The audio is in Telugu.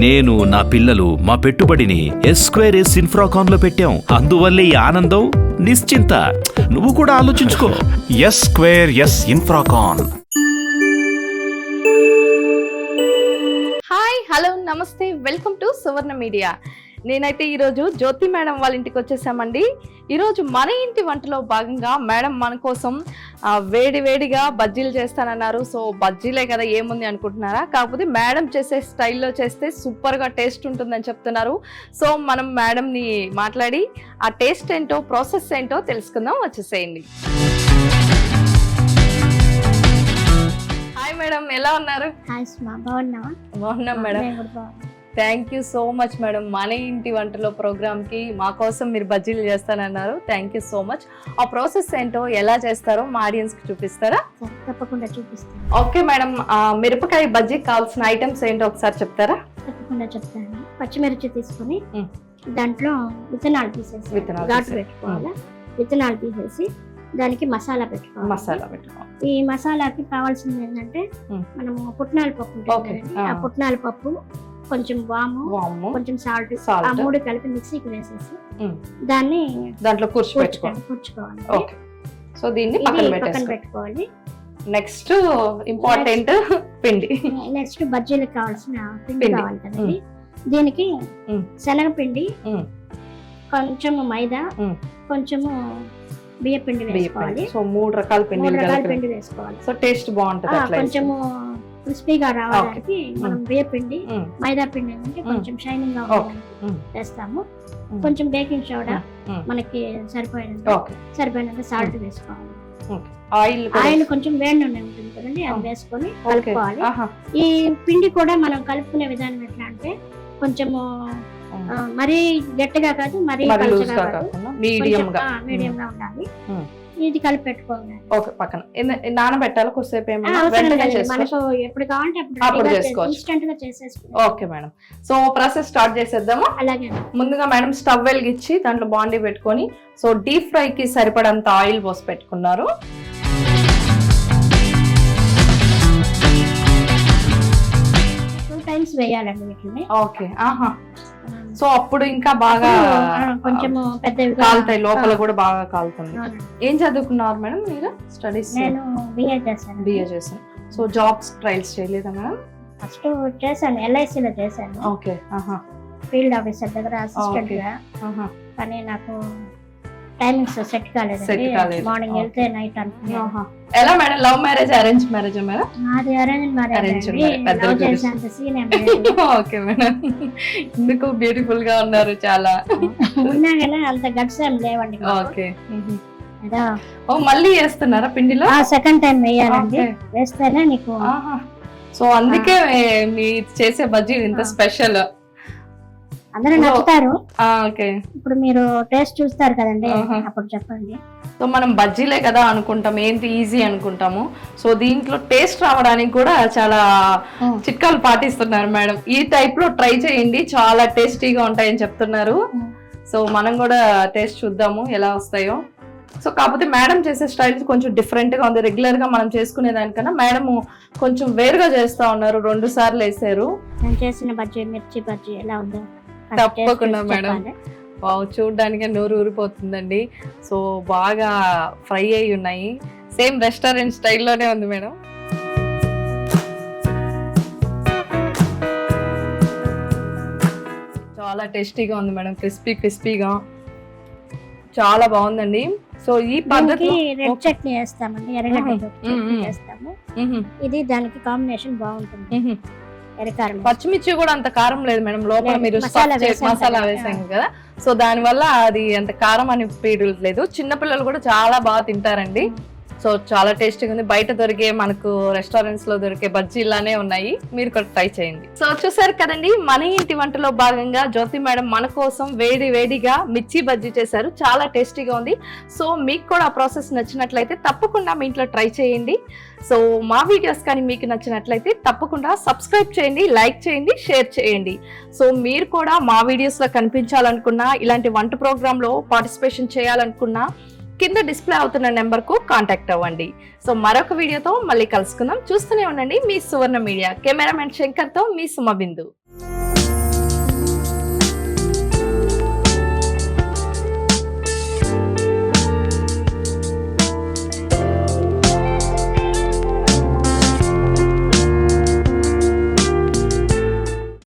నేను, నా పిల్లలు మా పెట్టుబడిని ఎస్2ఎస్ ఇన్ఫ్రాకాన్ లో పెట్టాం. అందువల్లే ఈ ఆనందం, నిశ్చింత. నువ్వు కూడా ఆలోచించుకో. ఎస్2ఎస్ ఇన్ఫ్రాకాన్. హాయ్, హలో, నమస్తే, వెల్కమ్ టు సువర్ణ మీడియా. నేనైతే ఈరోజు జ్యోతి మేడం వాళ్ళ ఇంటికి వచ్చేసామండి. ఈరోజు మన ఇంటి వంటలో భాగంగా మేడం మన కోసం వేడిగా బజ్జీలు చేస్తానన్నారు. సో బజ్జీలే కదా ఏముంది అనుకుంటున్నారా? కాకపోతే మేడం చేసే స్టైల్లో చేస్తే సూపర్గా టేస్ట్ ఉంటుందని చెప్తున్నారు. సో మనం మేడంని మాట్లాడి ఆ టేస్ట్ ఏంటో, ప్రాసెస్ ఏంటో తెలుసుకుందాం. వచ్చేసేయండి. హాయ్ మేడం, ఎలా ఉన్నారు? బాగున్నాం madam. Thank you so much madam. మన ఇంటి వంటలో ప్రోగ్రామ్కి మా కోసం మీరు బజ్జీలు చేస్తానన్నారు. Thank you so much. ఆ ప్రాసెస్ ఏంటో, ఎలా చేస్తారో మా ఆడియన్స్కి చూపిస్తారా? తప్పకుండా చూపిస్తాను. ఓకే మేడం, మిరపకాయ బజ్జీకి కావాల్సిన ఐటమ్స్ ఏంటో ఒకసారి చెప్తారా? తప్పకుండా చెప్తాను. పచ్చిమిర్చి తీసుకుని దాంట్లో విత్తనాలు తీసేసి ఘాటు పెట్టుకోవాలి. విత్తనాలు తీసేసి దానికి మసాలా పెట్టుకోవాలి. ఈ మసాలాకి కావాల్సింది ఏంటంటే మనము పుట్నాల పప్పు ఉంటుంది. ఆ పుట్నాల పప్పు, కొంచెం వాము, కొంచెం సాల్ట్, ఆ మూడు కలిపి మిక్సీకి వేసేసి దాన్ని దాంట్లో కూర్చుకోవాలి. సో దీన్ని పక్కన పెట్టుకోవాలి. నెక్స్ట్ ఇంపార్టెంట్ పిండి. నెక్స్ట్ బజ్జీలకు కావాల్సిన పిండి కావాలి కదండి. దీనికి శనగపిండి, కొంచెము మైదా, కొంచెము బియ్య పిండి వేసుకోవాలి. సో మూడు రకాల పిండి వేసుకోవాలి. సో టేస్ట్ బాగుంటుంది. కొంచెము క్రిస్పీగా రావడానికి మనం బియ్య పిండి, మైదా పిండి అంటే కొంచెం షైనింగ్ గా వేస్తాము. కొంచెం బేకింగ్ సోడా మనకి సరిపోయినంత సాల్ట్ వేసుకోవాలి. ఆయిల్ కొంచెం వేడి నూనె ఉంటుంది కదండి, అది వేసుకొని కలుపుకోవాలి. ఈ పిండి కూడా మనం కలుపుకునే విధానం ఎట్లా అంటే కొంచెము మరీ గట్టిగా కాదు, మరీ పలచగా కాదు, మీడియం గా ఉండాలి. ఇది కలిపి పెట్టుకోవాలి. పక్కన నానబెట్టాలి కొద్దిసేపు. మనకు ఎప్పుడు కావాలంటే అప్పుడు చేసుకోవచ్చు, ఇన్స్టెంట్ గా చేసేసుకోవాలి. Okay madam. So process start చేసేద్దాము. అలాగే. ముందుగా మేడం స్టవ్ వెలిగించి దాంట్లో బాండీ పెట్టుకొని, సో డీప్ ఫ్రై కి సరిపడంత ఆయిల్ పోసి పెట్టుకున్నారు. వేయాలండి వీటిని. ఓకే. సో అప్పుడు ఇంకా బాగా కొంచెం పెద్దవి కాలుతాయి, లోపల కూడా బాగా కాలుతుంది. ఏం చదువుకున్నారు మేడం మీరు? స్టడీస్? నేను బిఏ చేశాను. సో జాబ్స్ ట్రయల్స్ చేయలేదా మేడం? ఫస్ట్ చేశాను, ఎల్ఐసి లో చేశాను. ఓకే. ఫీల్డ్ ఆఫీసర్ దగ్గర అసిస్టెంట్ గా. కానీ నాకు టైమింగ్స్ సెట్ కాలేదు. మార్నింగ్ వెళ్తే నైట్ అనుకున్నాను. ఎలా madam, love marriage, arrange marriage madam? అది అరేంజ్ మ్యారేజ్. Okay madam. ఎందుకు బ్యూటిఫుల్ గా ఉన్నారు చాలా. ఉన్నా కానీ అంత గట్స్ ఏం లేవండి. ఓకే. ఓ మళ్ళీ వేస్తున్నారా పిండిలో? సెకండ్ టైం వేయాలండి, వేస్తేనే నీకు. సో అందుకే మీరు చేసే బజ్జీ ఇంత స్పెషల్. అందరూ నచ్చుతారు. ఓకే. ఇప్పుడు మీరు టేస్ట్ చూస్తారు కదండి, అప్పుడు చెప్పండి. సో మనం బజ్జీలే కదా అనుకుంటాం, ఏంటి ఈజీ అనుకుంటాము. సో దీంట్లో టేస్ట్ రావడానికి కూడా చాలా చిట్కాలు పాటిస్తున్నారు మేడం. ఈ టైప్ లో ట్రై చేయండి, చాలా టేస్టీగా ఉంటాయని చెప్తున్నారు. సో మనం కూడా టేస్ట్ చూద్దాము ఎలా వస్తాయో. సో కాకపోతే మేడం చేసే స్టైల్ కొంచెం డిఫరెంట్ గా ఉంది. రెగ్యులర్ గా మనం చేసుకునే దానికన్నా మేడం కొంచెం వేరుగా చేస్తా ఉన్నారు. 2 సార్లు వేసారు. నేను చేసిన బజ్జీ, మిర్చి బజ్జీ ఎలా ఉందో తప్పకుండా మేడం. చూడడానికి నోరు ఊరిపోతుందండి. సో బాగా ఫ్రై అయి ఉన్నాయి, సేమ్ రెస్టారెంట్ స్టైల్లోనే ఉంది మేడం. చాలా టేస్టీగా ఉంది మేడం, క్రిస్పీగా చాలా బాగుందండి. సో ఈ పద్ధతి రెడ్ చట్నీ వేస్తామండి, ఎర్రగడ్డ చట్నీ వేస్తాము. ఇది దానికి కాంబినేషన్ బాగుంటుంది. పచ్చిమిర్చి కూడా అంత కారం లేదు మేడం, లోపల మీరు మసాలా వేసాం కదా. సో దాని వల్ల అది అంత కారం అని పీడలేదు. చిన్నపిల్లలు కూడా చాలా బాగా తింటారండి. సో చాలా టేస్టీగా ఉంది. బయట దొరికే మనకు రెస్టారెంట్స్ లో దొరికే బజ్జీలానే ఉన్నాయి, మీరు కూడా ట్రై చేయండి. సో చూసారు కదండి, మన ఇంటి వంటలో భాగంగా జ్యోతి మేడం మన కోసం వేడిగా మిర్చి బజ్జీ చేశారు. చాలా టేస్టీగా ఉంది. సో మీకు కూడా ఆ ప్రాసెస్ నచ్చినట్లయితే తప్పకుండా మీ ఇంట్లో ట్రై చేయండి. సో మా వీడియోస్ కానీ మీకు నచ్చినట్లయితే తప్పకుండా సబ్స్క్రైబ్ చేయండి, లైక్ చేయండి, షేర్ చేయండి. సో మీరు కూడా మా వీడియోస్లో కనిపించాలనుకున్నా, ఇలాంటి వంట ప్రోగ్రాంలో పార్టిసిపేషన్ చేయాలనుకున్నా కింద డిస్ప్లే అవుతున్న నెంబర్కు కాంటాక్ట్ అవ్వండి. సో మరొక వీడియోతో మళ్ళీ కలుసుకుందాం. చూస్తూనే ఉండండి మీ సువర్ణ మీడియా. కెమెరామెన్ శంకర్తో మీ సుమ బిందు.